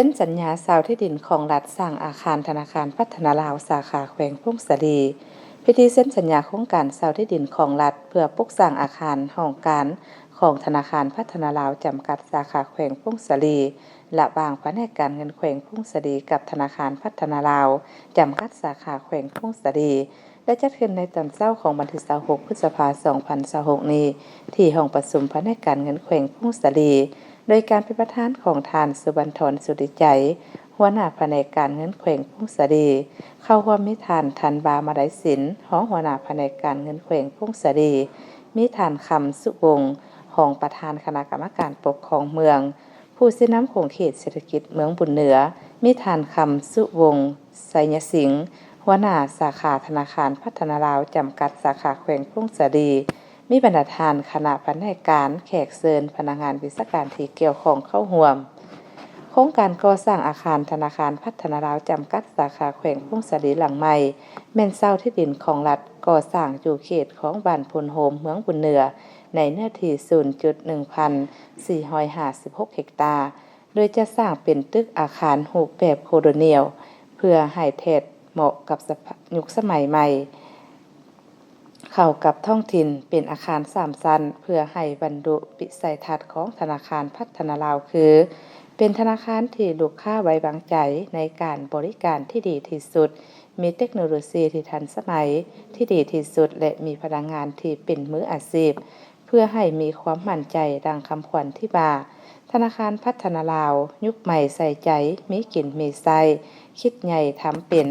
ซ็นสัญญาซาวที่ดินของรัฐสร้างอาคารธนาคารพัฒนาลาวสาขาแขวงพงศรีพิธีเซ็นสัญญาโครงการซาวที่ดินของรัฐเพื่อปลูกสร้างอาคารห้องการของธนาคารพัฒนาลาวจำกัดสาขาแขวงพงศรีและบางแผนกการเงินแขวงพงศรีกับธนาคารพัฒนาลาวจำกัดสาขาแขวงพงศรีและจัดขึ้นในตอนเช้าของวันที่26พฤษภาคม2026นี้ที่ห้องประชุมแผนกการเงินแขวงพงศรีโดยการเป็นประธานของทานสุบรรณธรสุริใจหัวหน้าแผนกการเงินแขวงพงศรีเข้าร่วมมีทานธันบามาไดศิลป์ของหัวหน้าแผนกการเงินแขวงพงศรีมีทานคำสุวงศ์ของประธานคณะกรรมการปกครองเมืองผู้ซื้อน้ำของเขตเศรษฐกิจเมืองบุญเหนือมีทานคำสุวงศ์ไสยสิงห์หัวหน้าสาขาธนาคารพัฒนาลาวจำกัดสาขาแขวงพงศรีมีบรรดาทานคณะแผนกการแขกเชิญพนักงานวิชาการที่เกี่ยวข้องเข้าร่วมโครงการก่อสร้างอาคารธนาคารพัฒนาลาวจำกัดสาขาแขวงพงศรีหลังใหม่แม่นเซาที่ดินของรัฐก่อสร้างอยู่เขตของบ้านพลโฮมเมืองบุญเหนือในเนื้อที่ 0.1456 เฮกตาร์โดยจะสร้างเป็นตึกอาคารรูปแบบโคโดเนียลเพื่อให้เทศเหมาะกับยุคสมัยใหม่เข้ากับท้องถิ่นเป็นอาคาร3ชั้นเพื่อให้บรรลุวิสัยทัศน์ของธนาคารพัฒนาลาวคือเป็นธนาคารที่ลูกค้าไว้วางใจในการบริการที่ดีที่สุดมีเทคโนโลยีที่ทันสมัยที่ดีที่สุดและมีพนักงานที่เป็นมืออาชีพเพื่อให้มีความมั่นใจดังคำขวัญที่ว่าธนาคารพัฒนาลาวยุคใหม่ใส่ใจมีกินมีไส้คิดใหญ่ทำเป็น